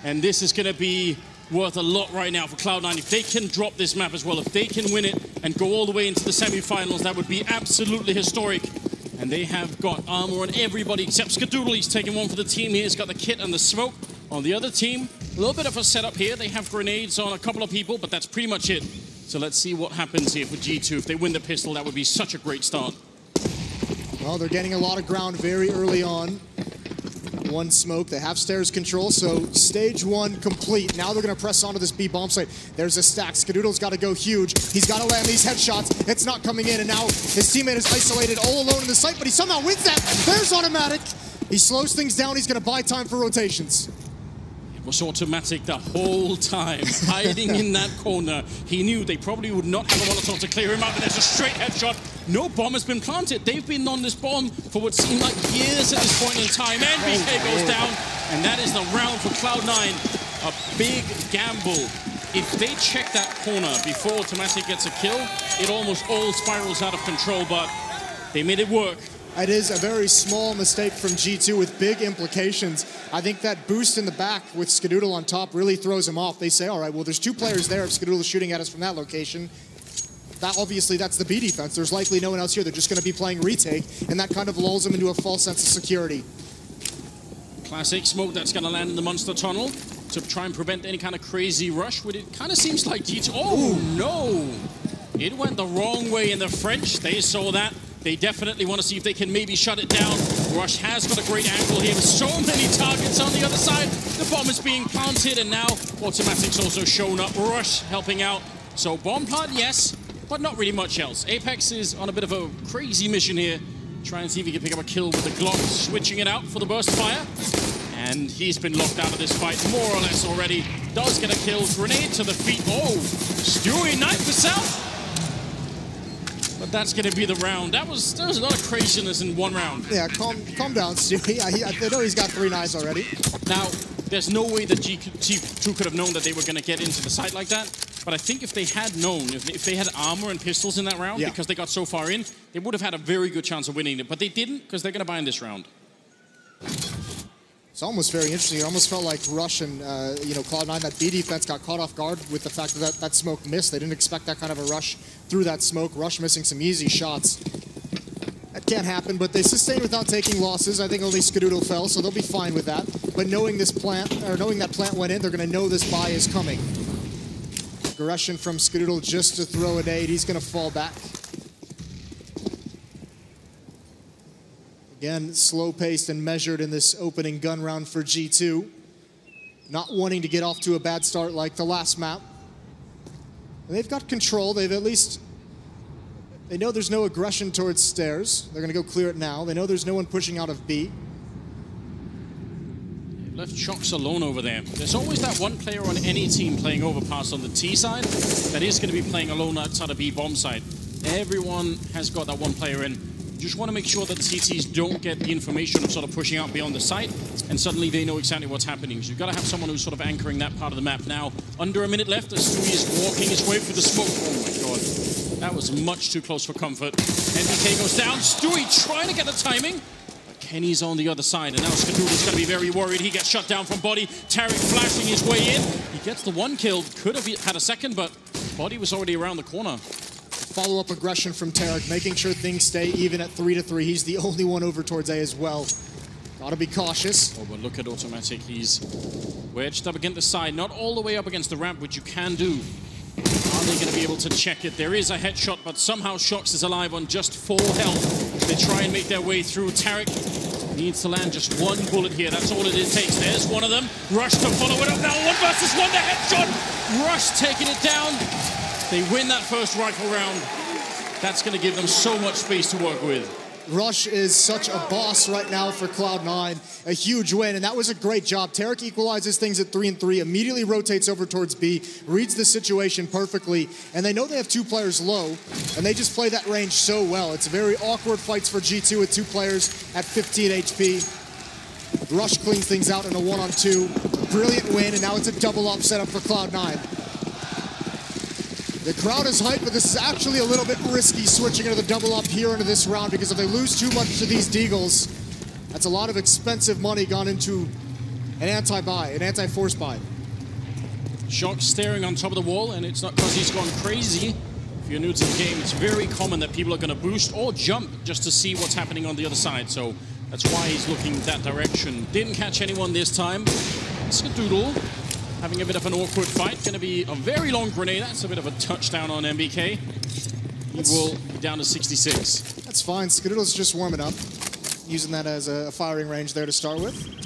And this is going to be worth a lot right now for Cloud9. If they can drop this map as well, if they can win it and go all the way into the semi-finals, that would be absolutely historic. And they have got armor on everybody except Skadoodle. He's taking one for the team here. He's got the kit and the smoke. On the other team, a little bit of a setup here. They have grenades on a couple of people, but that's pretty much it. So let's see what happens here for G2. If they win the pistol, that would be such a great start. Well, they're getting a lot of ground very early on. One smoke, they have stairs control, so stage one complete. Now they're gonna press onto this B bomb site. There's a stack. Skadoodle's gotta go huge. He's gotta land these headshots. It's not coming in, and now his teammate is isolated all alone in the site, but he somehow wins that. There's automatic. He slows things down. He's gonna buy time for rotations. It was automatic the whole time, hiding in that corner. He knew they probably would not have a Molotov to clear him out, and there's a straight headshot. No bomb has been planted. They've been on this bomb for what seemed like years at this point in time. And BK goes down, and that is the round for Cloud9. A big gamble. If they check that corner before automatic gets a kill, it almost all spirals out of control, but they made it work. It is a very small mistake from G2 with big implications. I think that boost in the back with Skadoodle on top really throws him off. They say, all right, well, there's two players there if Skadoodle is shooting at us from that location. That obviously, that's the B defense. There's likely no one else here. They're just going to be playing retake, and that kind of lulls them into a false sense of security. Classic smoke that's going to land in the monster tunnel to try and prevent any kind of crazy rush. But it kind of seems like G2... Oh, no! It went the wrong way in the French. They saw that. They definitely want to see if they can maybe shut it down. Rush has got a great angle here with so many targets on the other side. The bomb is being planted, and now automatic's also shown up. Rush helping out. So bomb plant, yes, but not really much else. Apex is on a bit of a crazy mission here. Try and see if he can pick up a kill with the Glock, switching it out for the burst fire. And he's been locked out of this fight more or less already. Does get a kill. Grenade to the feet. Oh, Stewie, knife for self. But that's going to be the round. There was a lot of craziness in one round. Yeah, calm down, Stewie. I know he's got 3 knives already. Now, there's no way that G2 could have known that they were going to get into the site like that. But I think if they had known, if they had armor and pistols in that round, because they got so far in, they would have had a very good chance of winning it. But they didn't, because they're going to buy in this round. It's almost very interesting. It almost felt like Rush and Cloud9, that B defense got caught off guard with the fact that that smoke missed. They didn't expect that kind of a rush through that smoke. Rush missing some easy shots. That can't happen, but they sustained without taking losses. I think only Skadoodle fell, so they'll be fine with that. But knowing that plant went in, they're going to know this buy is coming. Aggression from Skadoodle just to throw a nade. He's going to fall back. Again, slow-paced and measured in this opening gun round for G2. Not wanting to get off to a bad start like the last map. And they've got control. They've at least... They know there's no aggression towards stairs. They're going to go clear it now. They know there's no one pushing out of B. They've left Shocks alone over there. There's always that one player on any team playing overpass on the T side that is going to be playing alone outside of B bomb side. Everyone has got that one player in. Just want to make sure that the CTs don't get the information of sort of pushing out beyond the site, and suddenly they know exactly what's happening. So you've got to have someone who's sort of anchoring that part of the map. Now, under a minute left, as Stewie is walking his way through the smoke. Oh my god, that was much too close for comfort. NBK goes down. Stewie trying to get the timing, but Kenny's on the other side, and now Skadoodle's going to be very worried. He gets shut down from body. Tarek flashing his way in. He gets the one kill. Could have had a second, but body was already around the corner. Follow-up aggression from Tarek, making sure things stay even at 3-3. He's the only one over towards A as well. Gotta be cautious. Oh, but look at automatic. He's wedged up against the side, not all the way up against the ramp, which you can do. Are they going to be able to check it? There is a headshot, but somehow Shocks is alive on just 4 health. They try and make their way through. Tarek needs to land just 1 bullet here. That's all it takes. There's one of them. Rush to follow it up now. 1 versus 1, the headshot. Rush taking it down. They win that first rifle round. That's going to give them so much space to work with. Rush is such a boss right now for Cloud9. A huge win, and that was a great job. Tarek equalizes things at 3-3, immediately rotates over towards B, reads the situation perfectly, and they know they have 2 players low, and they just play that range so well. It's very awkward fights for G2 with 2 players at 15 HP. Rush cleans things out in a 1-on-2. Brilliant win, and now it's a double-up setup for Cloud9. The crowd is hyped, but this is actually a little bit risky switching into the double up here into this round, because if they lose too much to these Deagles, that's a lot of expensive money gone into an anti-buy, an anti-force buy. Shock staring on top of the wall, and it's not because he's gone crazy. If you're new to the game, it's very common that people are going to boost or jump just to see what's happening on the other side. So that's why he's looking that direction. Didn't catch anyone this time. Skadoodle having a bit of an awkward fight. Going to be a very long grenade. That's a bit of a touchdown on MBK. He will be down to 66. That's fine. Skadoodle's just warming up. Using that as a firing range there to start with.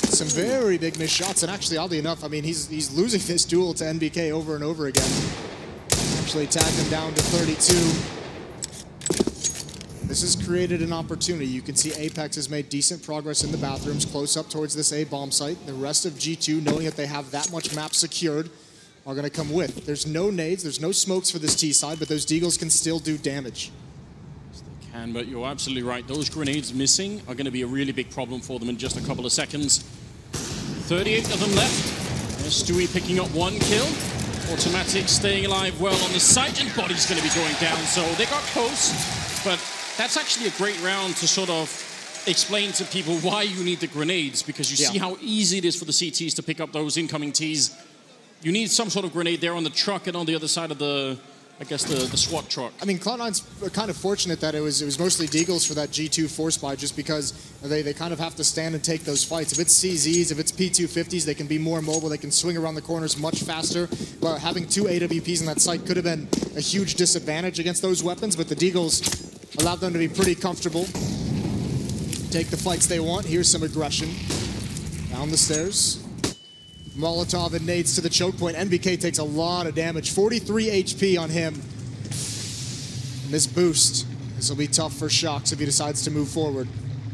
Some very big missed shots, and actually, oddly enough, I mean, he's losing this duel to NBK over and over again. Actually tagged him down to 32. This has created an opportunity. You can see Apex has made decent progress in the bathrooms, close up towards this A bomb site. The rest of G2, knowing that they have that much map secured, are going to come with. There's no nades, there's no smokes for this T side, but those deagles can still do damage. They can, but you're absolutely right. Those grenades missing are going to be a really big problem for them in just a couple of seconds. 38 of them left. There's Stewie picking up 1 kill. Automatic staying alive well on the site, and Body's going to be going down. So they got close, but that's actually a great round to sort of explain to people why you need the grenades, because you see how easy it is for the CTs to pick up those incoming Ts. You need some sort of grenade there on the truck and on the other side of the, I guess, the SWAT truck. I mean, Cloud9's kind of fortunate that it was mostly deagles for that G2 force buy, just because they kind of have to stand and take those fights. If it's CZs, if it's P250s, they can be more mobile, they can swing around the corners much faster. But having 2 AWPs in that site could have been a huge disadvantage against those weapons, but the deagles allowed them to be pretty comfortable. Take the fights they want. Here's some aggression. Down the stairs. Molotov and nades to the choke point. NBK takes a lot of damage. 43 HP on him. And this boost, this will be tough for Shox if he decides to move forward.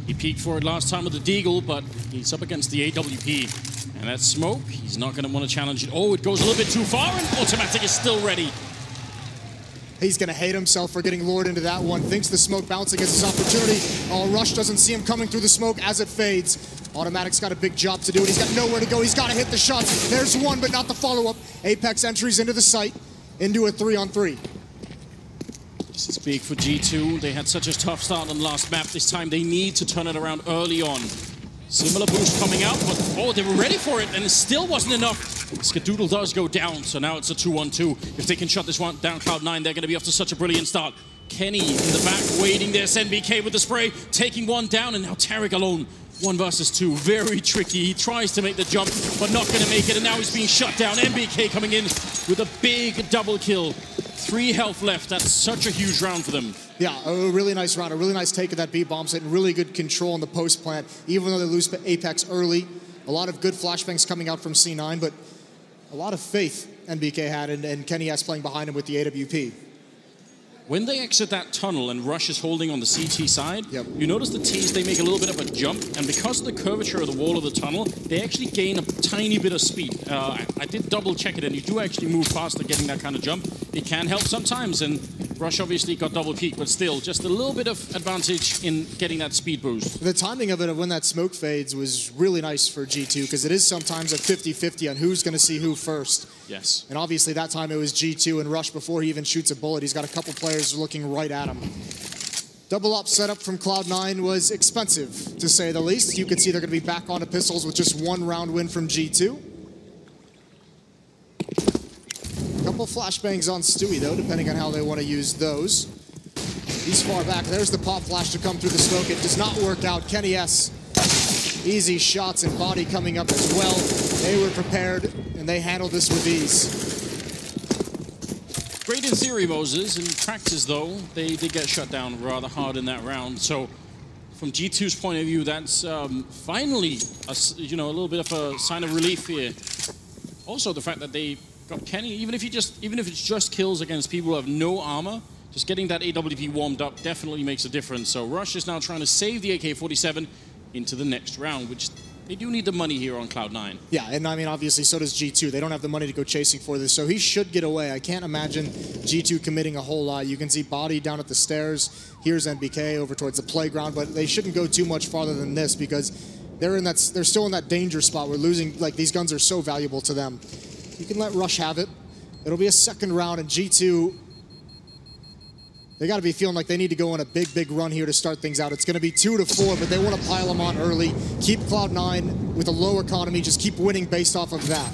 He peeked for it last time with the deagle, but he's up against the AWP. And that smoke, he's not going to want to challenge it. Oh, it goes a little bit too far, and Automatic is still ready. He's going to hate himself for getting lured into that one. Thinks the smoke bouncing against his opportunity. Oh, Rush doesn't see him coming through the smoke as it fades. Automatic's got a big job to do, and he's got nowhere to go. He's got to hit the shots. There's one, but not the follow-up. Apex entries into the site, into a 3-on-3. This is big for G2. They had such a tough start on the last map. This time they need to turn it around early on. Similar boost coming out, but oh, they were ready for it, and it still wasn't enough. Skadoodle does go down, so now it's a 2-on-2. If they can shut this one down, Cloud9, they're going to be off to such a brilliant start. Kenny in the back waiting there. NBK with the spray, taking one down, and now Tarek alone. 1 versus 2, very tricky. He tries to make the jump, but not going to make it, and now he's being shut down. NBK coming in with a big double kill. 3 health left. That's such a huge round for them. Yeah, a really nice round, a really nice take of that B bomb site, and really good control in the post plant, even though they lose Apex early. A lot of good flashbangs coming out from C9, but a lot of faith NBK had, and Kenny S playing behind him with the AWP. When they exit that tunnel and Rush is holding on the CT side, you notice the Ts, they make a little bit of a jump, and because of the curvature of the wall of the tunnel, they actually gain a tiny bit of speed. I did double check it, and you do actually move faster getting that kind of jump. It can help sometimes, and Rush obviously got double peak, but still, just a little bit of advantage in getting that speed boost. The timing of it, of when that smoke fades, was really nice for G2, because it is sometimes a 50-50 on who's going to see who first. Yes. And obviously that time it was G2 and Rush before he even shoots a bullet. He's got a couple players looking right at him. Double up setup from Cloud9 was expensive, to say the least. You can see they're going to be back onto pistols with just 1 round win from G2. Couple flashbangs on Stewie, though, depending on how they want to use those. He's far back. There's the pop flash to come through the smoke. It does not work out. Kenny S. Easy shots and body coming up as well. They were prepared, and they handled this with ease. Great in theory, Moses. In practice, though, they did get shut down rather hard in that round. So, from G2's point of view, that's finally a little bit of a sign of relief here. Also, the fact that they got Kenny, even if it's just kills against people who have no armor, just getting that AWP warmed up definitely makes a difference. So, Rush is now trying to save the AK-47 into the next round, which they do need the money here on Cloud9. Yeah, and I mean, obviously, so does G2. They don't have the money to go chasing for this, so he should get away. I can't imagine G2 committing a whole lot. You can see Body down at the stairs. Here's NBK over towards the playground, but they shouldn't go too much farther than this, because they're still in that danger spot where losing, like, these guns are so valuable to them. You can let Rush have it. It'll be a second round, and G2 They got to be feeling like they need to go on a big run here to start things out. It's going to be 2-4, but they want to pile them on early. Keep Cloud9 with a low economy. Just keep winning based off of that.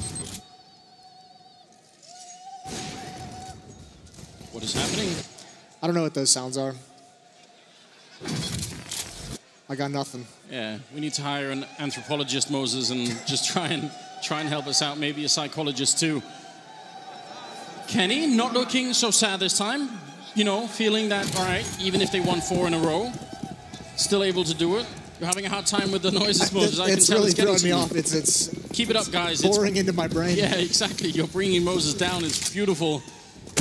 What is happening? I don't know what those sounds are. I got nothing. Yeah, we need to hire an anthropologist, Moses, and just try and help us out. Maybe a psychologist too. Kenny not looking so sad this time. You know, feeling that, all right, even if they won 4 in a row, still able to do it. You're having a hard time with the noises, Moses. I can tell really throwing me off. It's keep it up, guys. Pouring into my brain. Yeah, exactly. You're bringing Moses down. It's beautiful.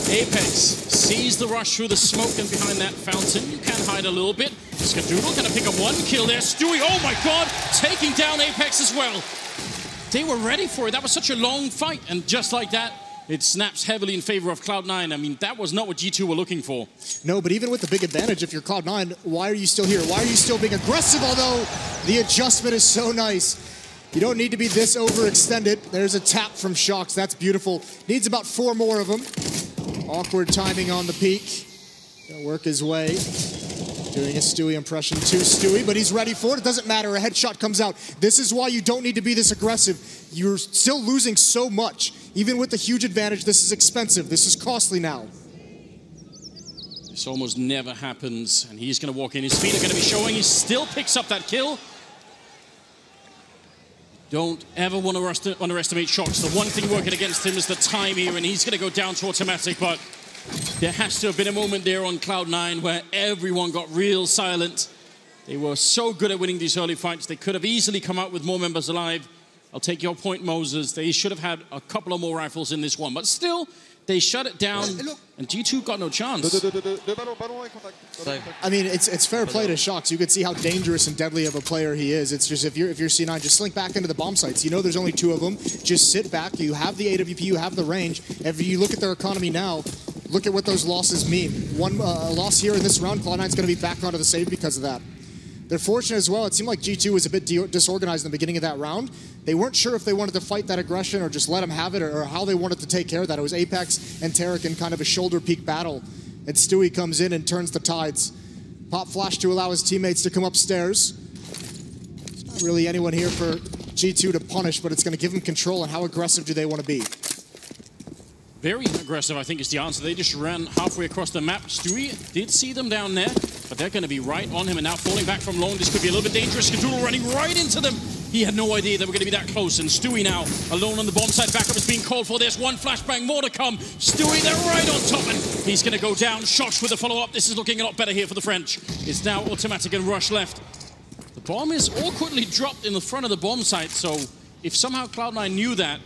Apex sees the rush through the smoke and behind that fountain. You can hide a little bit. Skadoodle gonna pick up 1 kill there. Stewie, oh my God, taking down Apex as well. They were ready for it. That was such a long fight, and just like that, it snaps heavily in favor of Cloud9. I mean, that was not what G2 were looking for. No, but even with the big advantage, if you're Cloud9, why are you still here? Why are you still being aggressive? Although the adjustment is so nice. You don't need to be this overextended. There's a tap from Shox. That's beautiful. Needs about 4 more of them. Awkward timing on the peak. Gonna work his way. Doing a Stewie impression to Stewie, but he's ready for it. It doesn't matter. A headshot comes out. This is why you don't need to be this aggressive. You're still losing so much. Even with the huge advantage, this is expensive. This is costly now. This almost never happens, and he's going to walk in. His feet are going to be showing. He still picks up that kill. Don't ever want to underestimate Shox. The one thing working against him is the time here, and he's going to go down to automatic, but there has to have been a moment there on Cloud9 where everyone got real silent. They were so good at winning these early fights. They could have easily come out with more members alive. I'll take your point, Moses. They should have had a couple of more rifles in this one, but still, they shut it down, and G2 got no chance. I mean, it's fair play to Shox. You could see how dangerous and deadly of a player he is. It's just if you're C9, just slink back into the bomb sites. You know there's only 2 of them. Just sit back. You have the AWP. You have the range. If you look at their economy now, look at what those losses mean. One loss here in this round, Cloud9's going to be back onto the save because of that. They're fortunate as well. It seemed like G2 was a bit disorganized in the beginning of that round. They weren't sure if they wanted to fight that aggression or just let them have it or how they wanted to take care of that. It was Apex and Tarek in kind of a shoulder peak battle. And Stewie comes in and turns the tides. Pop flash to allow his teammates to come upstairs. There's not really anyone here for G2 to punish, but it's going to give them control. And how aggressive do they want to be? Very aggressive, I think, is the answer. They just ran halfway across the map. Stewie did see them down there, but they're going to be right on him, and now falling back from long. This could be a little bit dangerous. Skadoodle running right into them. He had no idea they were going to be that close, and Stewie now alone on the bomb site. Backup is being called for. There's one flashbang, more to come. Stewie, they're right on top, and he's going to go down. Shox with the follow-up. This is looking a lot better here for the French. It's now automatic and rush left. The bomb is awkwardly dropped in the front of the bomb site, so if somehow Cloud9 knew that,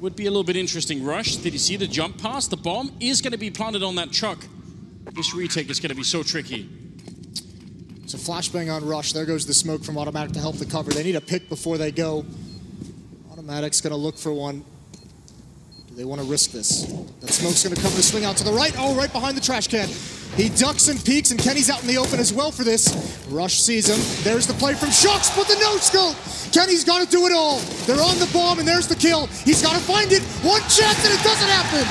would be a little bit interesting. Rush, did you see the jump pass? The bomb is going to be planted on that truck. This retake is going to be so tricky. It's a flashbang on Rush. There goes the smoke from Automatic to help the cover. They need a pick before they go. Automatic's going to look for one. Do they want to risk this? That smoke's going to cover the swing out to the right. Oh, right behind the trash can. He ducks and peeks, and Kenny's out in the open as well for this. Rush sees him. There's the play from Shox, but the no-scope. Kenny's got to do it all. They're on the bomb, and there's the kill. He's got to find it. One chance, and it doesn't happen.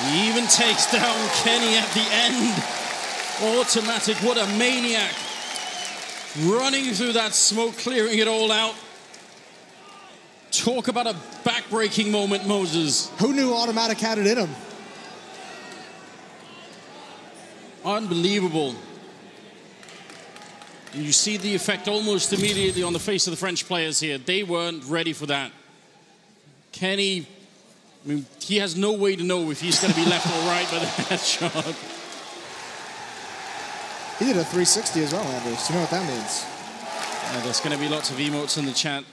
He even takes down Kenny at the end. Automatic, what a maniac. Running through that smoke, clearing it all out. Talk about a back-breaking moment, Moses. Who knew Automatic had it in him? Unbelievable. And you see the effect almost immediately on the face of the French players here. They weren't ready for that. Kenny, I mean, he has no way to know if he's going to be left or right by that shot. He did a 360 as well, Anders. You know what that means? There's going to be lots of emotes in the chat.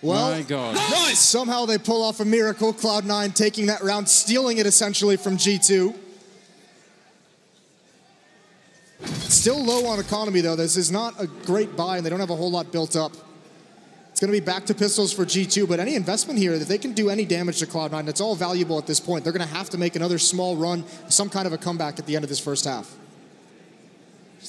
Well, my God. Nice! Somehow they pull off a miracle. Cloud9 taking that round, stealing it essentially from G2. Still low on economy, though. This is not a great buy, and they don't have a whole lot built up. It's going to be back to pistols for G2, but any investment here, if they can do any damage to Cloud9, it's all valuable at this point. They're going to have to make another small run, some kind of a comeback at the end of this first half.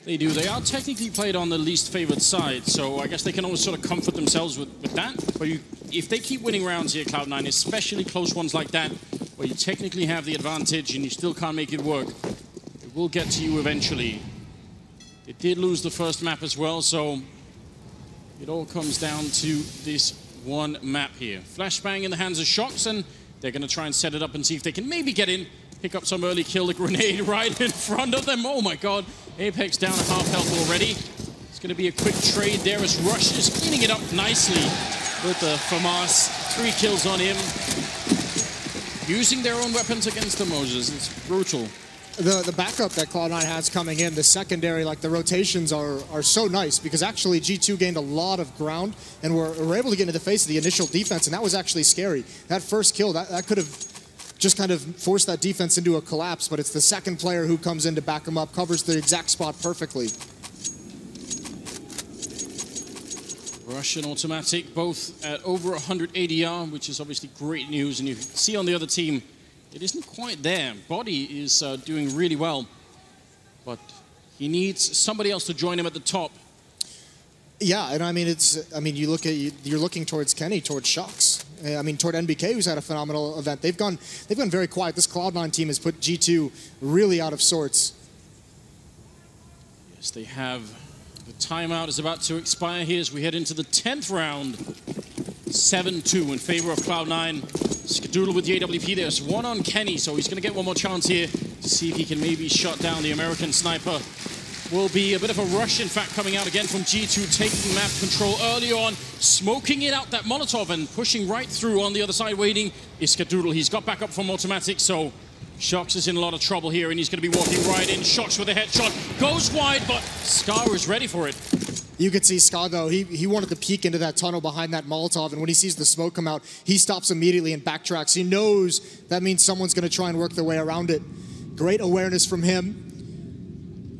They do. They are technically played on the least favored side, so I guess they can always sort of comfort themselves with that. But if they keep winning rounds here, Cloud9, especially close ones like that, where you technically have the advantage and you still can't make it work. It will get to you eventually. They did lose the first map as well, so it all comes down to this one map here. Flashbang in the hands of Shox, and they're going to try and set it up and see if they can maybe get in, pick up some early kill. The grenade right in front of them. Oh my god. Apex down at half health already. It's going to be a quick trade there as Rush is cleaning it up nicely with the FAMAS. 3 kills on him. Using their own weapons against the Moses. It's brutal. The backup that Cloud9 has coming in, the secondary, like the rotations are so nice because actually G2 gained a lot of ground and were able to get into the face of the initial defense, and that was actually scary. That first kill, that could have just kind of forced that defense into a collapse, but it's the second player who comes in to back him up, covers the exact spot perfectly. Russian automatic, both at over 100 ADR, which is obviously great news, and you see on the other team, it isn't quite there. Body is doing really well, but he needs somebody else to join him at the top. Yeah, and I mean, you're looking towards Kenny, towards Shox. I mean, toward NBK, who's had a phenomenal event. They've gone very quiet. This Cloud9 team has put G2 really out of sorts. Yes, they have. The timeout is about to expire here as we head into the 10th round. 7-2 in favor of Cloud9. Skadoodle with the AWP. There's one on Kenny, so he's going to get one more chance here to see if he can maybe shut down the American sniper. Will be a bit of a rush, in fact, coming out again from G2, taking map control early on, smoking it out that Molotov and pushing right through on the other side, waiting is Skadoodle. He's got back up from automatic, so Shox is in a lot of trouble here, and he's going to be walking right in. Shox with a headshot, goes wide, but Scar is ready for it. You could see Scar, though, he wanted to peek into that tunnel behind that Molotov, and when he sees the smoke come out, he stops immediately and backtracks. He knows that means someone's going to try and work their way around it. Great awareness from him.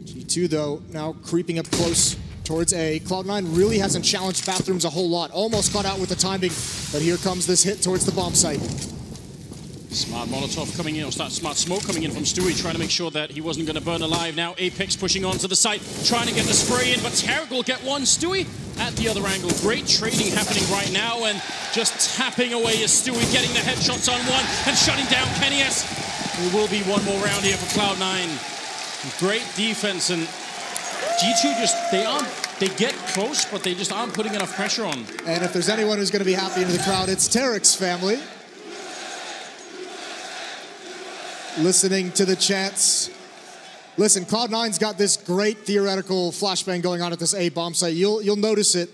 G2, though, now creeping up close towards A. Cloud9 really hasn't challenged Bathrooms a whole lot. Almost caught out with the timing, but here comes this hit towards the bomb site. Smart Molotov coming in, or smart smoke coming in from Stewie, trying to make sure that he wasn't going to burn alive. Now Apex pushing onto the site, trying to get the spray in, but Tarek will get one. Stewie at the other angle. Great trading happening right now, and just tapping away is Stewie, getting the headshots on one and shutting down Kenny S. There will be one more round here for Cloud9. Great defense, and G2 just, they get close, but they just aren't putting enough pressure on. And if there's anyone who's going to be happy in the crowd, it's Tarek's family. Listening to the chants. Listen, Cloud9's got this great theoretical flashbang going on at this A bomb site. You'll notice it.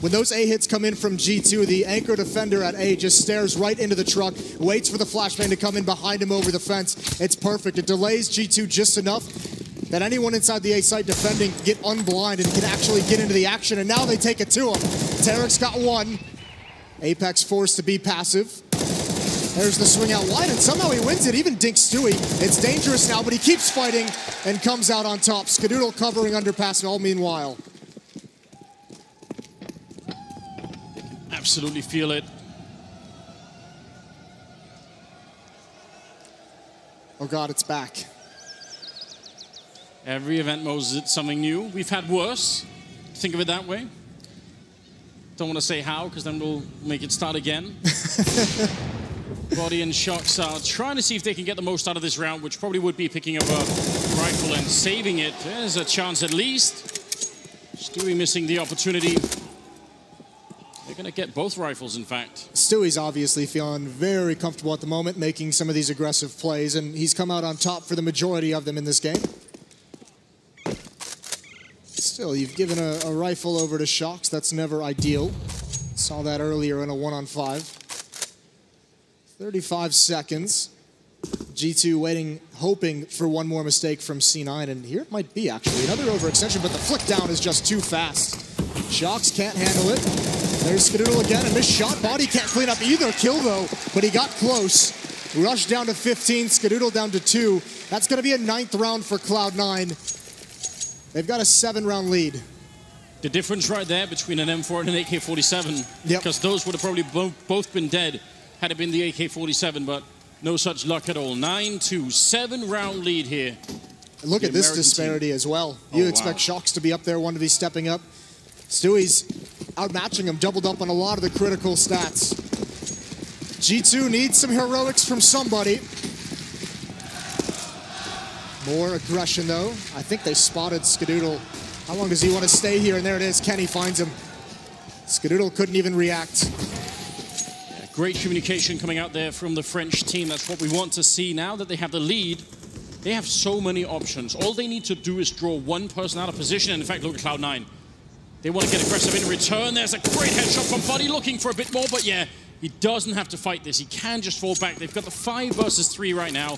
When those A hits come in from G2, the anchor defender at A just stares right into the truck, waits for the flashbang to come in behind him over the fence. It's perfect. It delays G2 just enough that anyone inside the A site defending can get unblind and can actually get into the action, and now they take it to him. Tarek's got one. Apex forced to be passive. There's the swing out wide, and somehow he wins it, even dinks Stewie. It's dangerous now, but he keeps fighting and comes out on top. Skadoodle covering underpass, and all meanwhile. Absolutely feel it. Oh God, it's back. Every event Moses, it's something new. We've had worse. Think of it that way. Don't want to say how, because then we'll make it start again. Body and Shox are trying to see if they can get the most out of this round, which probably would be picking up a rifle and saving it. There's a chance at least. Stewie missing the opportunity. They're going to get both rifles, in fact. Stewie's obviously feeling very comfortable at the moment, making some of these aggressive plays, and he's come out on top for the majority of them in this game. Still, you've given a rifle over to Shox. That's never ideal. Saw that earlier in a 1-on-5. 35 seconds. G2 waiting, hoping for one more mistake from C9, and here it might be, actually. Another overextension, but the flick down is just too fast. Shox can't handle it. There's Skadoodle again, and missed shot. Body can't clean up either kill, though, but he got close. Rush down to 15, Skadoodle down to 2. That's going to be a 9th round for Cloud9. They've got a 7-round lead. The difference right there between an M4 and an AK-47, yep, because those would have probably both been dead had it been the AK-47, but no such luck at all. 9-2, 7-round lead here. Look at this disparity team as well. You expect Shox to be up there, one to be stepping up. Stewie's outmatching him, doubled up on a lot of the critical stats. G2 needs some heroics from somebody. More aggression, though. I think they spotted Skadoodle. How long does he want to stay here? And there it is. Kenny finds him. Skadoodle couldn't even react. Yeah, great communication coming out there from the French team. That's what we want to see. Now that they have the lead, they have so many options. All they need to do is draw one person out of position. And in fact, look at Cloud9. They want to get aggressive in return. There's a great headshot from Buddy, looking for a bit more. But yeah, he doesn't have to fight this. He can just fall back. They've got the 5 versus 3 right now.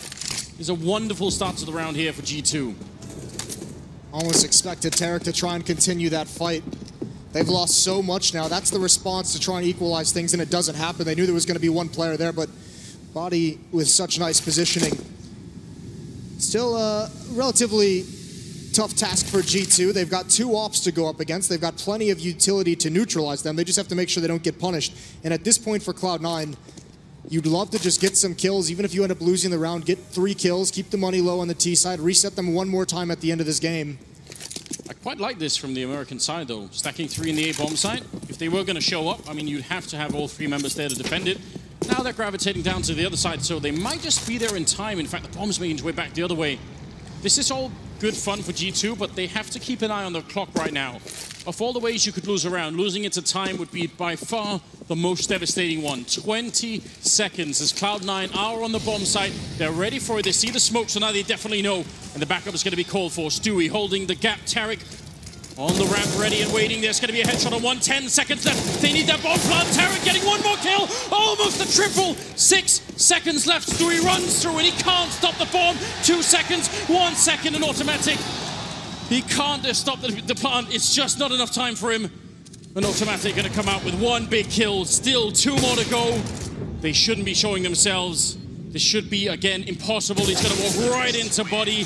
It's a wonderful start to the round here for G2. Almost expected Tarek to try and continue that fight. They've lost so much now. That's the response to try and equalize things, and it doesn't happen. They knew there was going to be one player there, but Body with such nice positioning. Still a relatively tough task for G2. They've got 2 ops to go up against. They've got plenty of utility to neutralize them. They just have to make sure they don't get punished. And at this point for Cloud9, you'd love to just get some kills. Even if you end up losing the round, get 3 kills, keep the money low on the T side, reset them one more time at the end of this game. I quite like this from the American side, though. Stacking 3 in the A-bomb side. If they were going to show up, I mean, you'd have to have all 3 members there to defend it. Now they're gravitating down to the other side, so they might just be there in time. In fact, the bomb's making its way back the other way. This is all good fun for G2, but they have to keep an eye on the clock right now. Of all the ways you could lose a round, losing it to time would be by far the most devastating one. 20 seconds as Cloud9 are on the bomb site. They're ready for it. They see the smoke, so now they definitely know. And the backup is going to be called for. Stewie holding the gap. Tarek on the ramp, ready and waiting. There's going to be a headshot on 1. 10 seconds left. They need that bomb plant. Tarek getting one more kill. Almost a triple. 6 seconds left. Stewie runs through and he can't stop the bomb. 2 seconds. 1 second and automatic. He can't stop the plant. It's just not enough time for him. An automatic going to come out with 1 big kill. Still 2 more to go. They shouldn't be showing themselves. This should be, again, impossible. He's going to walk right into Body.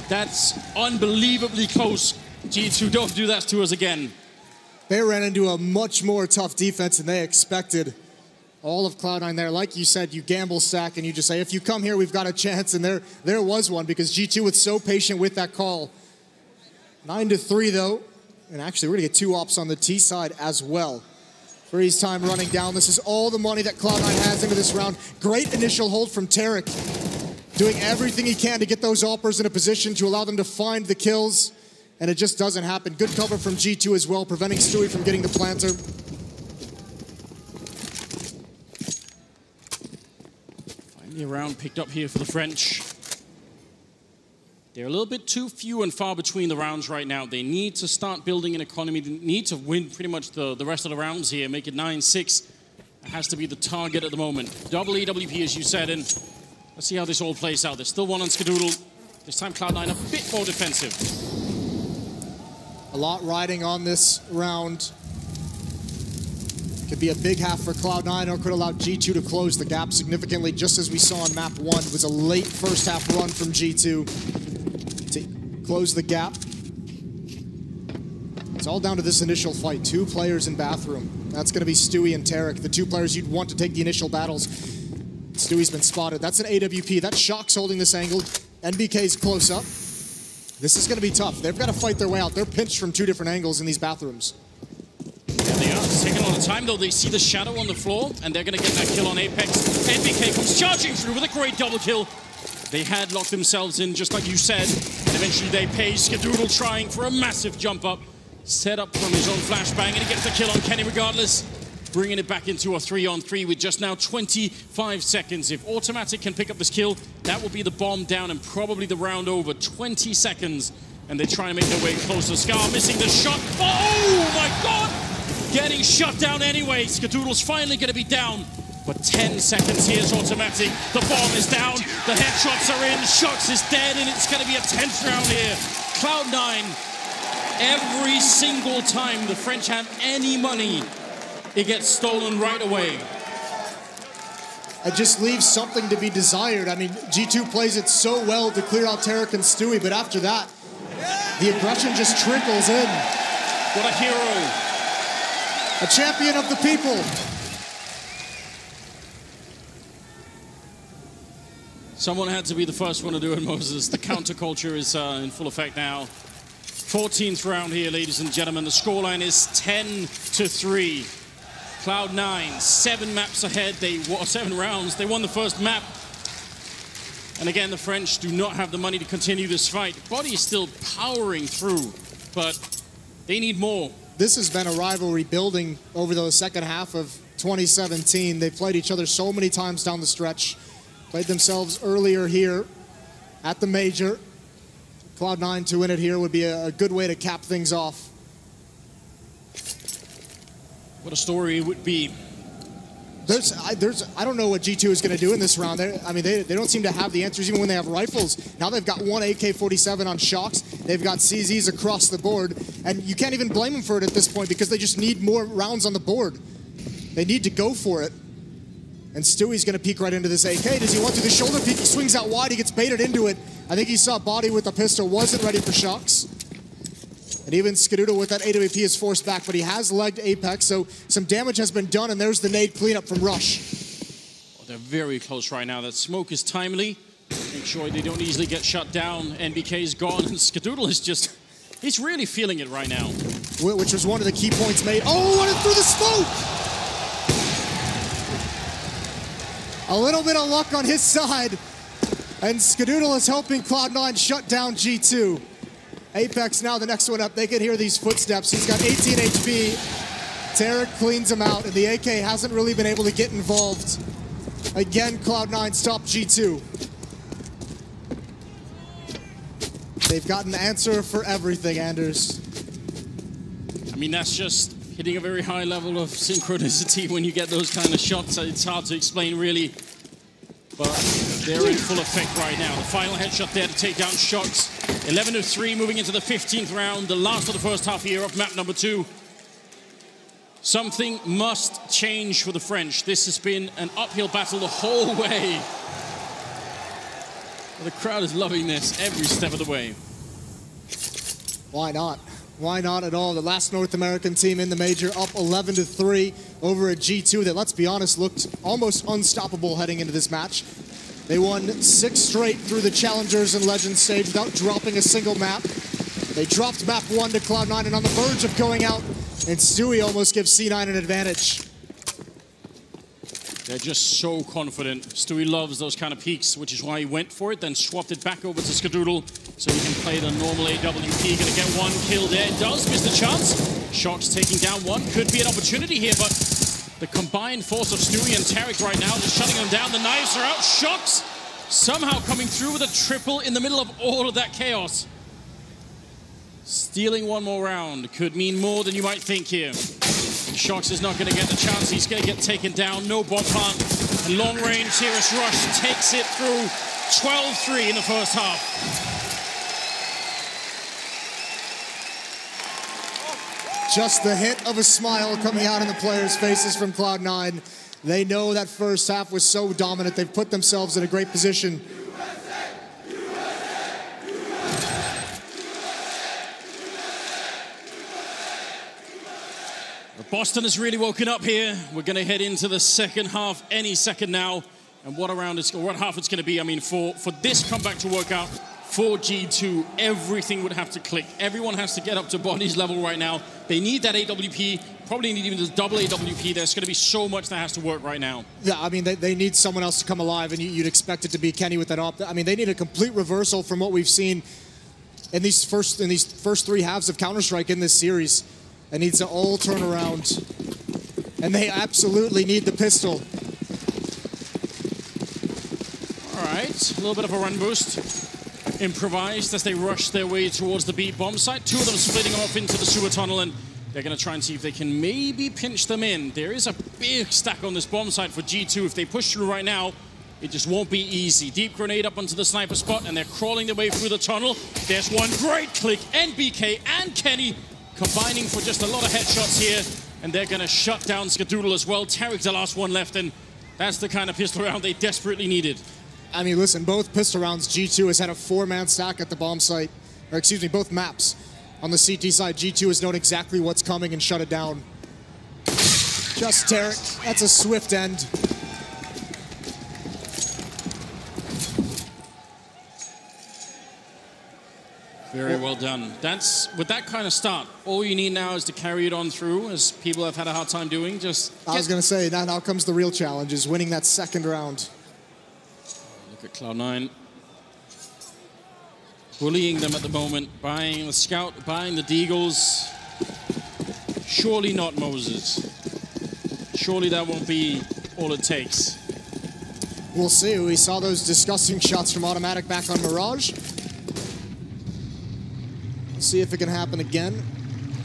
That's unbelievably close. G2, don't do that to us again. They ran into a much more tough defense than they expected. All of Cloud9 there. Like you said, you gamble stack and you just say, if you come here, we've got a chance. And there was one because G2 was so patient with that call. 9-3 though. And actually, we're going to get 2 ops on the T side as well. Freeze time running down. This is all the money that Cloud9 has into this round. Great initial hold from Tarek. Doing everything he can to get those oppers in a position to allow them to find the kills. And it just doesn't happen. Good cover from G2 as well, preventing Stewie from getting the planter. Finally a round picked up here for the French. They're a little bit too few and far between the rounds right now. They need to start building an economy. They need to win pretty much the rest of the rounds here, make it 9-6. That has to be the target at the moment. Double EWP, as you said, and let's see how this all plays out. There's still 1 on Skadoodle. This time Cloud9 a bit more defensive. A lot riding on this round. Could be a big half for Cloud9 or could allow G2 to close the gap significantly, just as we saw on map 1. It was a late first half run from G2 to close the gap. It's all down to this initial fight. 2 players in bathroom. That's going to be Stewie and Tarek, the 2 players you'd want to take the initial battles. Stewie's been spotted. That's an AWP. That's Shock's holding this angle. NBK's close up. This is going to be tough. They've got to fight their way out. They're pinched from 2 different angles in these bathrooms. Yeah, they are. It's taking a lot of time, though. They see the shadow on the floor, and they're going to get that kill on Apex. NBK comes charging through with a great double kill. They had locked themselves in, just like you said, and eventually they pay. Skadoodle trying for a massive jump up. Set up from his own flashbang, and he gets the kill on Kenny regardless. Bringing it back into a 3-on-3 with just now 25 seconds. If Automatic can pick up this kill, that will be the bomb down and probably the round over. 20 seconds, and they try and make their way closer. Scar missing the shot. Oh my God! Getting shut down anyway. Skadoodle's finally going to be down. But 10 seconds, here's Automatic. The bomb is down, the headshots are in, Shocks is dead, and it's going to be a tense round here. Cloud9, every single time the French have any money, it gets stolen right away. It just leaves something to be desired. I mean, G2 plays it so well to clear out Tarek and Stewie, but after that, the aggression just trickles in. What a hero. A champion of the people. Someone had to be the first one to do it, Moses. The counterculture is in full effect now. 14th round here, ladies and gentlemen. The scoreline is 10-3. Cloud9, 7 maps ahead. 7 rounds. They won the first map. And again, the French do not have the money to continue this fight. Body is still powering through, but they need more. This has been a rivalry building over the second half of 2017. They've played each other so many times down the stretch. Played themselves earlier here at the major. Cloud9 to win it here would be a good way to cap things off. What a story it would be. I don't know what G2 is going to do in this round. They don't seem to have the answers even when they have rifles. Now they've got one AK-47 on shocks. They've got CZs across the board. And you can't even blame them for it at this point because they just need more rounds on the board. They need to go for it. And Stewie's going to peek right into this AK. Does he want to do the shoulder peek? He swings out wide. He gets baited into it. I think he saw Body with the pistol. Wasn't ready for shocks. And even Skidoodle with that AWP is forced back, but he has legged Apex, so some damage has been done, and there's the nade cleanup from Rush. Oh, they're very close right now. That smoke is timely. Make sure they don't easily get shut down. NBK is gone, and Skidoodle is just... He's really feeling it right now. Which was one of the key points made. Oh, and through the smoke! A little bit of luck on his side, and Skidoodle is helping Cloud9 shut down G2. Apex now the next one up. They can hear these footsteps. He's got 18 HP. Tarek cleans him out, and the AK hasn't really been able to get involved. Again, Cloud9 stopped G2. They've got an answer for everything, Anders. I mean, that's just hitting a very high level of synchronicity when you get those kind of shots. It's hard to explain, really. But they're in full effect right now. The final headshot there to take down Shocks. 11-3 moving into the 15th round, the last of the first half here of map number 2. Something must change for the French. This has been an uphill battle the whole way. The crowd is loving this every step of the way. Why not? Why not at all? The last North American team in the major up 11-3 over a G2 that, let's be honest, looked almost unstoppable heading into this match. They won 6 straight through the Challengers and Legends stage without dropping a single map. They dropped map 1 to Cloud9 and on the verge of going out, and Stewie almost gives C9 an advantage. They're just so confident. Stewie loves those kind of peaks, which is why he went for it, then swapped it back over to Skidoodle so he can play the normal AWP. Gonna get 1 kill there. Does miss the chance. Shocks taking down 1. Could be an opportunity here, but the combined force of Stewie and Tarek right now just shutting them down. The knives are out. Shocks somehow coming through with a triple in the middle of all of that chaos. Stealing 1 more round could mean more than you might think here. Shocks is not going to get the chance. He's going to get taken down. No bomb plant. And long range here as Rush takes it through 12-3 in the first half. Just the hint of a smile coming out in the players' faces from Cloud9. They know that first half was so dominant. They've put themselves in a great position. Boston has really woken up here. We're going to head into the second half any second now. And what half it's going to be. I mean, for this comeback to work out, for G2, everything would have to click. Everyone has to get up to Body's level right now. They need that AWP, probably need even this double AWP. There's going to be so much that has to work right now. Yeah, I mean, they need someone else to come alive, and you'd expect it to be Kenny with that op. I mean, they need a complete reversal from what we've seen in these first 3 halves of Counter-Strike in this series. It needs to all turn around. And they absolutely need the pistol. All right, a little bit of a run boost. Improvised as they rush their way towards the B bomb site. 2 of them splitting off into the sewer tunnel, and they're going to try and see if they can maybe pinch them in. There is a big stack on this bomb site for G2. If they push through right now, it just won't be easy. Deep grenade up onto the sniper spot, and they're crawling their way through the tunnel. There's one great click. NBK and Kenny combining for just a lot of headshots here, and they're going to shut down Skidoodle as well. Tarek's the last one left, and that's the kind of pistol round they desperately needed. I mean, listen, both pistol rounds, G2 has had a 4-man stack at the bomb site, or excuse me, both maps. On the CT side, G2 has known exactly what's coming and shut it down. Just Tarek, that's a swift end. Very well done. That's, with that kind of start, all you need now is to carry it on through, as people have had a hard time doing. I was going to say, now comes the real challenge, is winning that second round. Look at Cloud9. Bullying them at the moment, buying the Scout, buying the Deagles. Surely not Moses. Surely that won't be all it takes. We'll see. We saw those disgusting shots from Automatic back on Mirage. See if it can happen again.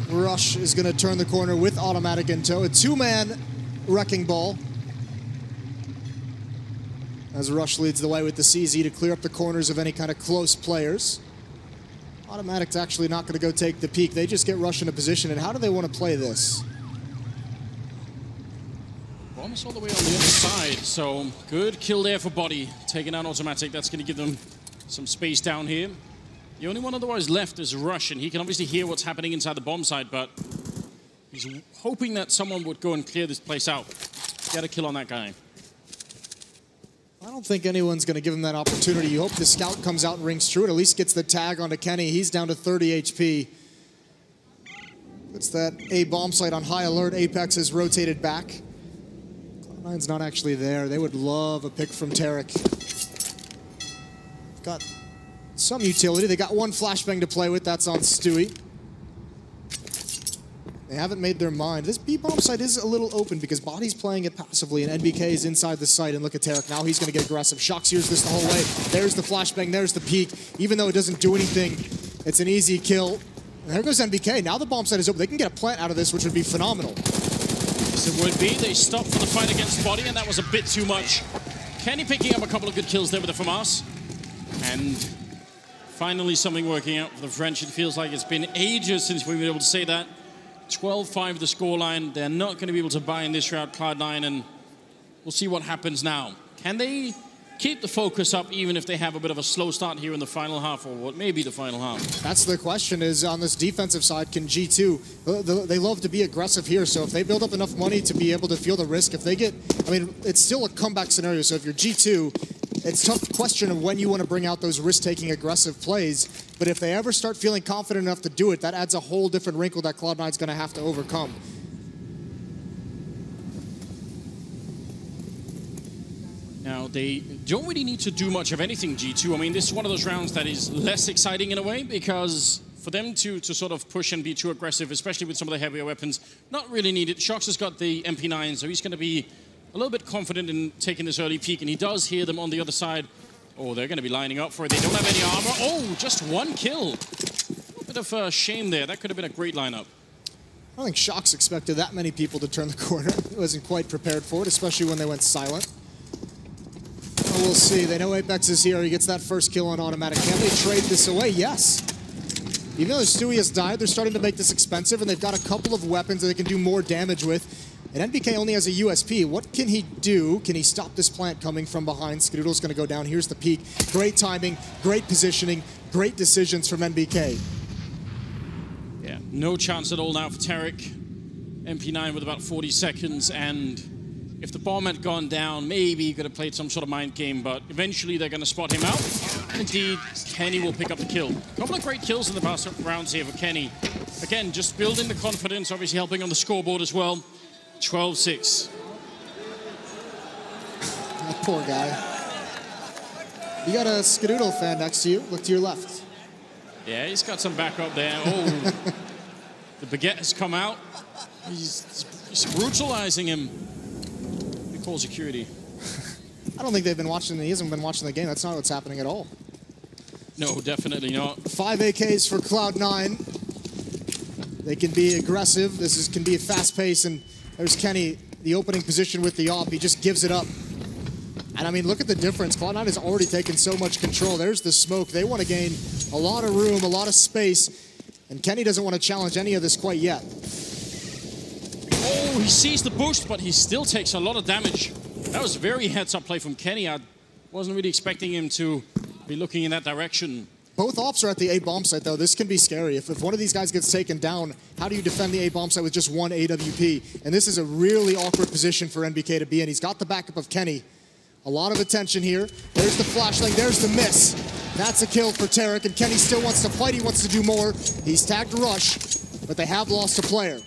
Rush is going to turn the corner with Automatic in tow. A two-man wrecking ball. As Rush leads the way with the CZ to clear up the corners of any kind of close players. Automatic's actually not going to go take the peak. They just get Rush into position. And how do they want to play this? Almost all the way on the other side. So good kill there for Body. Taking out Automatic. That's going to give them some space down here. The only one otherwise left is Rush, and he can obviously hear what's happening inside the bomb site, but he's hoping that someone would go and clear this place out. Get a kill on that guy. I don't think anyone's going to give him that opportunity. You hope the Scout comes out and rings true and at least gets the tag onto Kenny. He's down to 30 HP. Puts that A bomb site on high alert. Apex has rotated back. Cloud9's not actually there. They would love a pick from Tarek. Got some utility. They got one flashbang to play with. That's on Stewie. They haven't made their mind. This B-bomb site is a little open because Body's playing it passively and NBK is inside the site. And look at Tarek. Now he's going to get aggressive. Shock sears this the whole way. There's the flashbang. There's the peak. Even though it doesn't do anything, it's an easy kill. And there goes NBK. Now the bomb site is open. They can get a plant out of this, which would be phenomenal. Yes, it would be. They stopped for the fight against Body, and that was a bit too much. Kenny picking up a couple of good kills there with the FAMAS. And finally something working out for the French. It feels like it's been ages since we've been able to say that. 12-5 the scoreline. They're not going to be able to buy in this route, Cloud9, and we'll see what happens now. Can they keep the focus up even if they have a bit of a slow start here in the final half, or what may be the final half? That's the question, is on this defensive side, can G2, they love to be aggressive here, so if they build up enough money to be able to feel the risk, if they get, I mean, it's still a comeback scenario, so if you're G2, it's a tough question of when you want to bring out those risk-taking aggressive plays, but if they ever start feeling confident enough to do it, that adds a whole different wrinkle that Cloud9's going to have to overcome. Now, they don't really need to do much of anything, G2. I mean, this is one of those rounds that is less exciting in a way, because for them to sort of push and be too aggressive, especially with some of the heavier weapons, not really needed. Shox has got the MP9, so he's going to be a little bit confident in taking this early peek, and he does hear them on the other side. Oh, they're going to be lining up for it. They don't have any armor. Oh, just one kill. A bit of a shame there. That could have been a great lineup. I don't think Shox expected that many people to turn the corner. He wasn't quite prepared for it, especially when they went silent. Well, we'll see. They know Apex is here. He gets that first kill on Automatic. Can they trade this away? Yes. Even though Stewie has died, they're starting to make this expensive, and they've got a couple of weapons that they can do more damage with. And NBK only has a USP. What can he do? Can he stop this plant coming from behind? Skadoodle's going to go down. Here's the peak. Great timing, great positioning, great decisions from NBK. Yeah, no chance at all now for Tarek. MP9 with about 40 seconds, and if the bomb had gone down, maybe he could have played some sort of mind game, but eventually they're going to spot him out. And indeed, Kenny will pick up the kill. A couple of great kills in the past rounds here for Kenny. Again, just building the confidence, obviously helping on the scoreboard as well. 12-6. That poor guy. You got a Skadoodle fan next to you. Look to your left. Yeah, he's got some backup there. Oh, the baguette has come out. He's brutalizing him. He calls security. I don't think they've been watching. He hasn't been watching the game. That's not what's happening at all. No, definitely not. 5 AKs for Cloud9. They can be aggressive. This can be a fast pace, and there's Kenny, the opening position with the AWP. He just gives it up. And I mean, look at the difference. Cloud9 has already taken so much control. There's the smoke. They want to gain a lot of room, a lot of space, and Kenny doesn't want to challenge any of this quite yet. Oh, he sees the boost, but he still takes a lot of damage. That was very heads-up play from Kenny. I wasn't really expecting him to be looking in that direction. Both ops are at the A bomb site, though. This can be scary. If one of these guys gets taken down, how do you defend the A bomb site with just one AWP? And this is a really awkward position for NBK to be in. He's got the backup of Kenny. A lot of attention here. There's the flashlight. There's the miss. That's a kill for Tarek, and Kenny still wants to fight. He wants to do more. He's tagged Rush, but they have lost a player.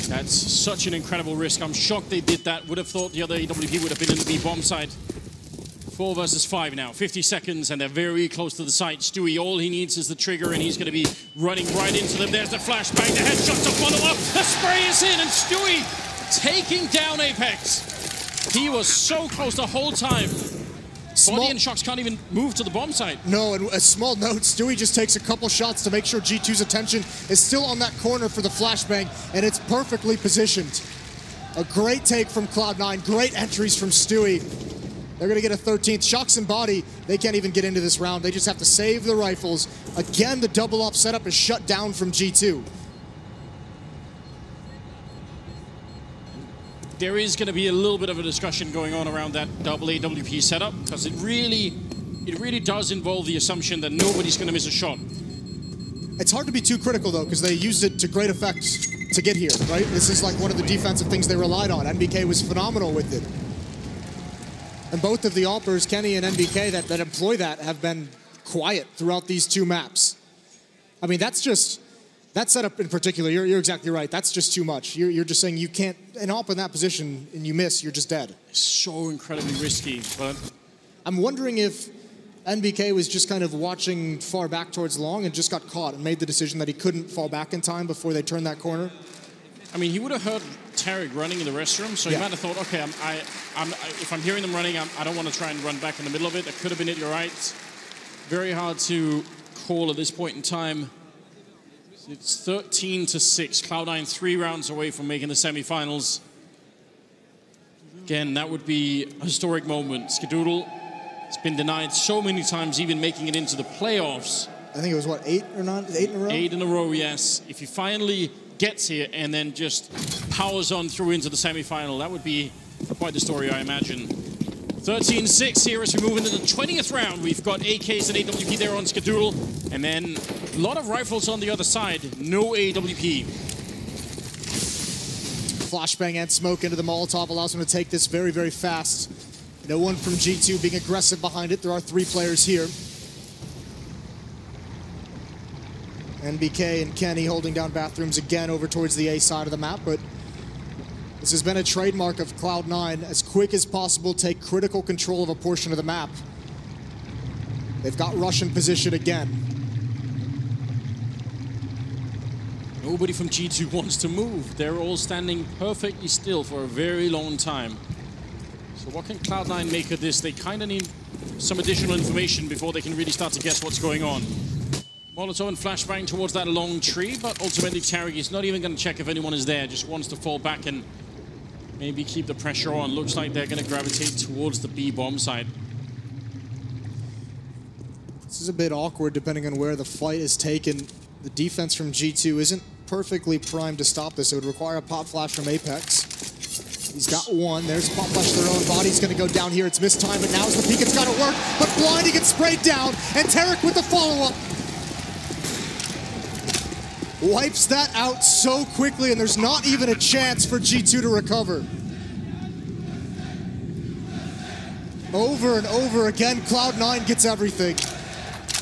That's such an incredible risk. I'm shocked they did that. Would have thought the other AWP would have been in the B-bomb side. 4 versus 5 now, 50 seconds, and they're very close to the site. Stewie, all he needs is the trigger, and he's going to be running right into them. There's the flashbang, the headshot to follow up. The spray is in, and Stewie taking down Apex. He was so close the whole time. Body and Shocks can't even move to the bomb site. No, and a small note, Stewie just takes a couple shots to make sure G2's attention is still on that corner for the flashbang, and it's perfectly positioned. A great take from Cloud9, great entries from Stewie. They're going to get a 13th. Shocks and Body, they can't even get into this round. They just have to save the rifles. Again, the double up setup is shut down from G2. There is going to be a little bit of a discussion going on around that double AWP setup, because it really does involve the assumption that nobody's going to miss a shot. It's hard to be too critical, though, because they used it to great effect to get here, right? This is like one of the defensive things they relied on. NBK was phenomenal with it. And both of the Alpers, Kenny and NBK, that employ that have been quiet throughout these 2 maps. I mean, that's just... That setup in particular, you're exactly right. That's just too much. You're just saying you can't, an AWP in that position and you miss, you're just dead. So incredibly risky, but... I'm wondering if NBK was just kind of watching far back towards long and just got caught and made the decision that he couldn't fall back in time before they turned that corner. I mean, he would have heard Tarek running in the restroom, so he might have thought, okay, if I'm hearing them running, I don't want to try and run back in the middle of it. That could have been it, you're right. Very hard to call at this point in time. It's 13-6. Cloud9 3 rounds away from making the semifinals. Again, that would be a historic moment. Skadoodle has been denied so many times, even making it into the playoffs. I think it was, what, 8 or not? 8 in a row? 8 in a row, yes. If he finally gets here and then just powers on through into the semifinal, that would be quite the story, I imagine. 13-6 here as we move into the 20th round. We've got AKs and AWP there on Skadoodle, and then a lot of rifles on the other side. No AWP. Flashbang and smoke into the Molotov allows him to take this very, very fast. No one from G2 being aggressive behind it. There are 3 players here. NBK and Kenny holding down bathrooms again over towards the A side of the map, but this has been a trademark of Cloud9. As quick as possible, take critical control of a portion of the map. They've got Rush in position again. Nobody from G2 wants to move. They're all standing perfectly still for a very long time. So what can Cloud9 make of this? They kind of need some additional information before they can really start to guess what's going on. Molotov and flashbang towards that long tree, but ultimately Tarek is not even going to check if anyone is there, just wants to fall back and maybe keep the pressure on. Looks like they're going to gravitate towards the B-bomb side. This is a bit awkward depending on where the fight is taken. The defense from G2 isn't perfectly primed to stop this. It would require a pop flash from Apex. He's got one. There's a pop flash to their own body. He's going to go down here. It's missed time, but now's the peek. It's got to work. But Blind, he gets sprayed down. And Tarek with the follow-up. Wipes that out so quickly, and there's not even a chance for G2 to recover. Over and over again, Cloud9 gets everything.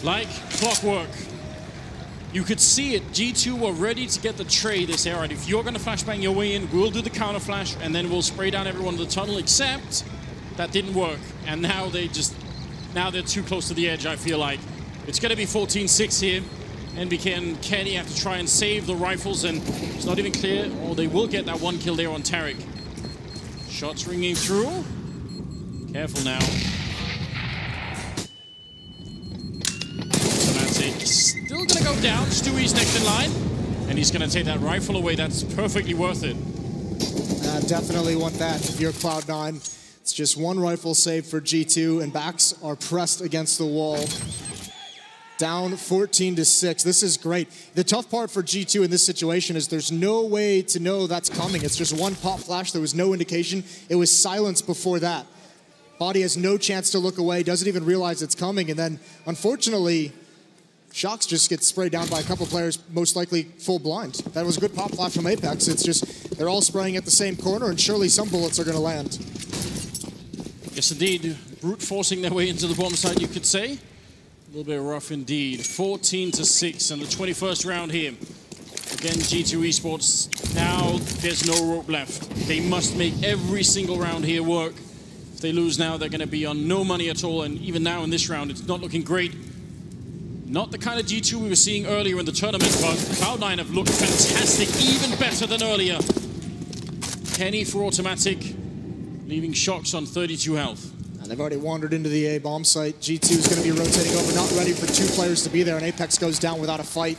Like clockwork. You could see it. G2 were ready to get the trade. They say, all right, if you're going to flashbang your way in, we'll do the counter flash, and then we'll spray down everyone in the tunnel, except that didn't work. And now they're too close to the edge, I feel like. It's going to be 14-6 here. NBK and Kenny have to try and save the rifles, and it's not even clear, or they will get that 1 kill there on Tarek. Shots ringing through. Careful now. So that's it. Still gonna go down. Stewie's next in line, and he's gonna take that rifle away. That's perfectly worth it. Definitely want that if you're Cloud9. It's just 1 rifle saved for G2, and backs are pressed against the wall. Down 14-6. This is great. The tough part for G2 in this situation is there's no way to know that's coming. It's just 1 pop flash. There was no indication. It was silence before that. Body has no chance to look away, doesn't even realize it's coming. And then, unfortunately, Shocks just gets sprayed down by a couple players, most likely full blind. That was a good pop flash from Apex. It's just they're all spraying at the same corner, and surely some bullets are going to land. Yes, indeed. brute forcing their way into the bomb site, you could say. A little bit rough indeed. 14-6 in the 21st round here. Again, G2 Esports, now there's no rope left. They must make every single round here work. If they lose now, they're going to be on no money at all. And even now in this round, it's not looking great. Not the kind of G2 we were seeing earlier in the tournament, but Cloud9 have looked fantastic, even better than earlier. Kenny for automatic, leaving Shox on 32 health. And they've already wandered into the A bomb site. G2 is going to be rotating over, not ready for 2 players to be there, and Apex goes down without a fight.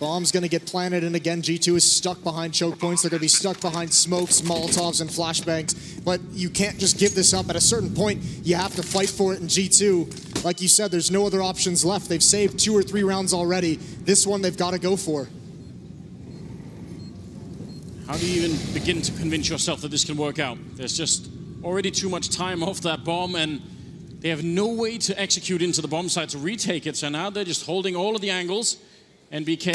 Bomb's going to get planted, and again, G2 is stuck behind choke points. They're going to be stuck behind smokes, Molotovs, and flashbangs. But you can't just give this up. At a certain point, you have to fight for it in G2. Like you said, there's no other options left. They've saved 2 or 3 rounds already. This one, they've got to go for. How do you even begin to convince yourself that this can work out? There's just already too much time off that bomb, and they have no way to execute into the bomb site to retake it. So now they're just holding all of the angles. NBK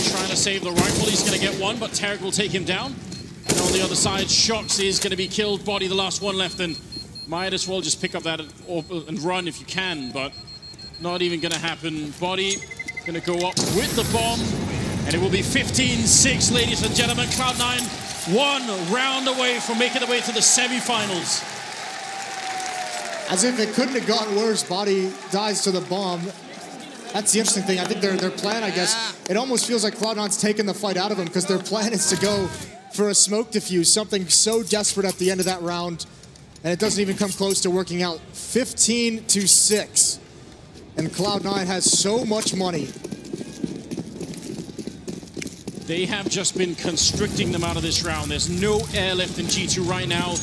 trying to save the rifle. He's going to get one, but Tarek will take him down. And on the other side, Shox is going to be killed. Body, the last one left, and might as well just pick up that and run if you can, but not even going to happen. Body going to go up with the bomb, and it will be 15-6, ladies and gentlemen. Cloud9 1 round away from making their way to the semifinals. As if it couldn't have gotten worse, Body dies to the bomb. That's the interesting thing. I think their plan, I guess, it almost feels like Cloud9's taking the fight out of them, because their plan is to go for a smoke defuse, something so desperate at the end of that round, and it doesn't even come close to working out. 15-6, and Cloud9 has so much money. They have just been constricting them out of this round. There's no air left in G2 right now.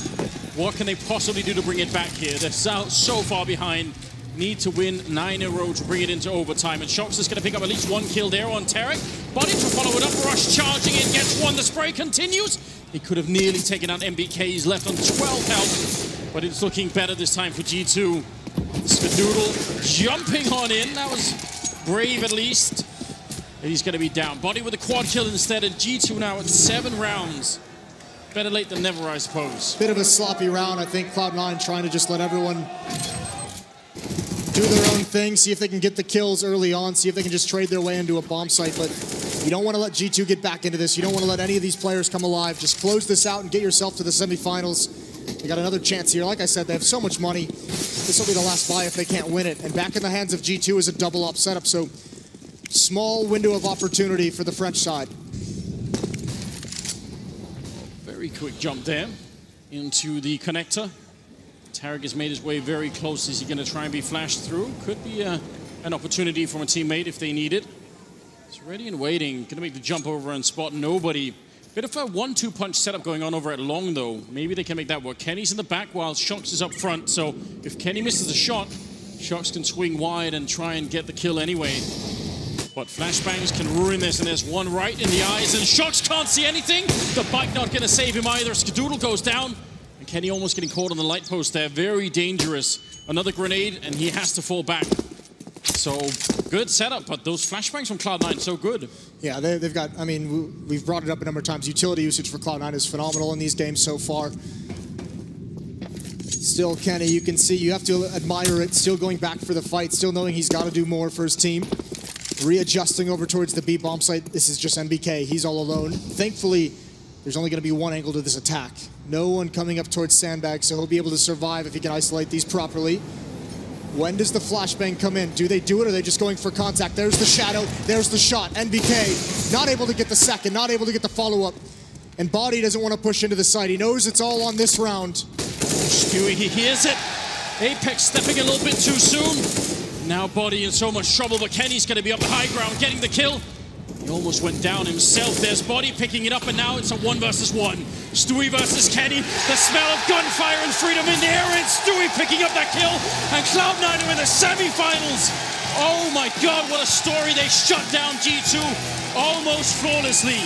What can they possibly do to bring it back here? They're so far behind. Need to win 9 in a row to bring it into overtime. And Shox is going to pick up at least 1 kill there on Tarek. Body to follow it up. Rush charging in, gets 1. The spray continues. He could have nearly taken out MBK. He's left on 12 health, but it's looking better this time for G2. Skadoodle jumping on in. That was brave at least. And he's going to be down. Body with a quad kill instead, and G2 now at 7 rounds. Better late than never, I suppose. Bit of a sloppy round. I think Cloud9 trying to just let everyone do their own thing, see if they can get the kills early on, see if they can just trade their way into a bomb site. But you don't want to let G2 get back into this. You don't want to let any of these players come alive. Just close this out and get yourself to the semifinals. They got another chance here. Like I said, they have so much money. This will be the last buy if they can't win it. And back in the hands of G2 is a double-up setup. So small window of opportunity for the French side. Very quick jump there into the connector. Tarek has made his way very close. Is he going to try and be flashed through? Could be an opportunity from a teammate if they need it. He's ready and waiting. Going to make the jump over and spot nobody. Bit of a 1-2 punch setup going on over at long, though. Maybe they can make that work. Kenny's in the back while Shox is up front. So if Kenny misses a shot, Shox can swing wide and try and get the kill anyway. But flashbangs can ruin this, and there's one right in the eyes, and Shox can't see anything. The bike not going to save him either. Skadoodle goes down. Kenny almost getting caught on the light post there. Very dangerous. Another grenade, and he has to fall back. So, good setup, but those flashbangs from Cloud9 so good. Yeah, they've got, I mean, we've brought it up a number of times. Utility usage for Cloud9 is phenomenal in these games so far. Still, Kenny, you can see, you have to admire it. Still going back for the fight. Still knowing he's got to do more for his team. Readjusting over towards the B bomb site. This is just NBK. He's all alone. Thankfully, there's only going to be one angle to this attack. No one coming up towards Sandbag, so he'll be able to survive if he can isolate these properly. When does the flashbang come in? Do they do it, or are they just going for contact? There's the shadow, there's the shot. NBK not able to get the second, not able to get the follow-up. And Body doesn't want to push into the site. He knows it's all on this round. Stewie, he hears it. Apex stepping a little bit too soon. Now Body in so much trouble, but Kenny's going to be up the high ground, getting the kill. He almost went down himself. There's Body picking it up, and now it's a 1 versus 1. Stewie versus Kenny. The smell of gunfire and freedom in the air, and Stewie picking up that kill. And Cloud9 are in the semifinals. Oh my God, what a story. They shut down G2 almost flawlessly.